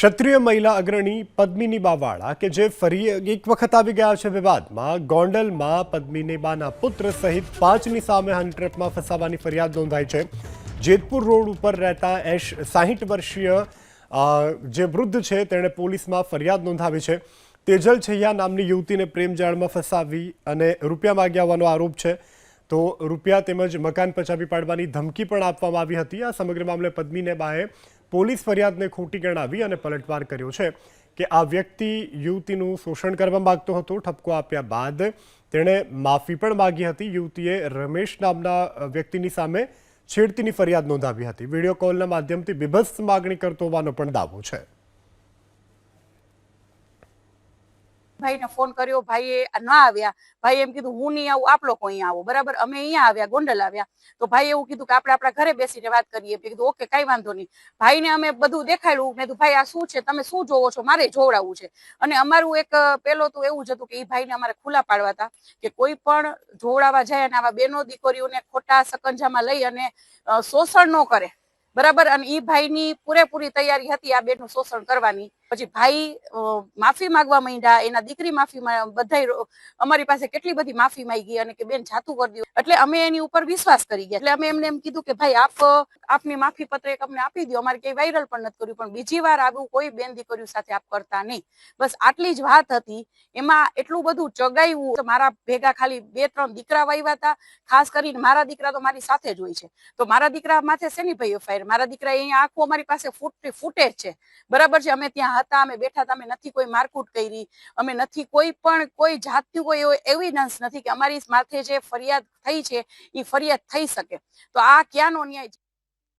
ક્ષત્રિય મહિલા અગ્રણી પદ્મિની બાવાળા કે જે ફરી એક વખત આવી ગયા છે વિવાદમાં. ગોંડલમાં પદ્મિની બાના પુત્ર સહિત 5ની સામે હની ટ્રેપમાં ફસાવાની ફરિયાદ નોંધાઈ છે. જેતપુર રોડ ઉપર રહેતા 60 વર્ષીય જે વૃદ્ધ છે તેણે પોલીસમાં ફરિયાદ નોંધાવી છે. તેજલ છૈયા નામની યુવતીને પ્રેમજાળમાં ફસાવી અને રૂપિયા માંગ્યા હોવાનો આરોપ છે. તો રૂપિયા તેમજ મકાન પચાવી પાડવાની ધમકી પણ આપવામાં આવી હતી. આ સમગ્ર મામલે પદ્મિની બાએ પોલીસ ફરિયાદને ખોટી ગણાવી અને પલટવાર કર્યો છે કે આ વ્યક્તિ યુવતીનું શોષણ કરવા માંગતો હતો. ઠપકો આપ્યા બાદ તેણે માફી પણ માંગી હતી. યુવતીએ રમેશ નામના વ્યક્તિની સામે છેડતીની ફરિયાદ નોંધાવી હતી. વિડીયો કોલના માધ્યમથી બીભત્સ માગણી કરતો હોવાનો પણ દાવો છે. ભાઈને ફોન કર્યો, ભાઈએ ના આવ્યા. ભાઈ એમ કીધું હું નહીં આવું, આપ લોકો અહીંયા આવો. બરાબર, અમે અહીંયા આવ્યા, ગોંડલ આવ્યા. તો ભાઈ એવું કીધું કે આપણે આપણા ઘરે બેસીને વાત કરીએ. મેં કીધું ઓકે, કઈ વાંધો નહીં. ભાઈને અમે બધું દેખાડ્યું. મેં કીધું ભાઈ આ શું છે, તમે શું જોવો છો, મારે જોવડાવવું છે. અને અમારું એક પેલો તો એવું જ હતું કે એ ભાઈને અમારે ખુલ્લા પાડવા હતા કે કોઈ પણ જોવડાવવા જાય અને આવા બેનો દીકરીઓને ખોટા સકંજામાં લઈ અને શોષણ ન કરે. બરાબર, અને ઈ ભાઈની પૂરેપૂરી તૈયારી હતી આ બેનનું શોષણ કરવાની. પછી ભાઈ માફી માંગવા માંડ્યા, એના દીકરી માફી બધા અમારી પાસે કેટલી બધી માફી માંગી અને કે બેન જાતું કરી દો. એટલે અમે એની ઉપર વિશ્વાસ કરી ગયા. એટલે અમે એમને એમ કીધું કે ભાઈ આપની માફી પત્ર એક અમને આપી દો. અમારે કઈ વાયરલ પણ નથી કર્યું, પણ બીજી વાર આવું કોઈ બેન દીકરીઓ સાથે આપ કરતા નહીં. બસ આટલી જ વાત હતી. એમાં એટલું બધું ચગાવ્યું. મારા ભેગા ખાલી 2-3 દીકરા વાવ્યા હતા. ખાસ કરીને મારા દીકરા તો મારી સાથે જ હોય છે. તો મારા દીકરા માથે શેની ભાઈ ફાયર? મારા દીકરા અહીંયા આખું અમારી પાસે ફૂટેજ છે. બરાબર છે, અમે ત્યાં હતા, અમે બેઠા હતા, અમે નથી કોઈ મારકૂટ કરી, અમે નથી કોઈ જાતની કોઈ એવિડન્સ નથી કે અમારી માથે જે ફરિયાદ થઈ છે એ ફરિયાદ થઈ શકે. તો આ ક્યાંનો ન્યાય?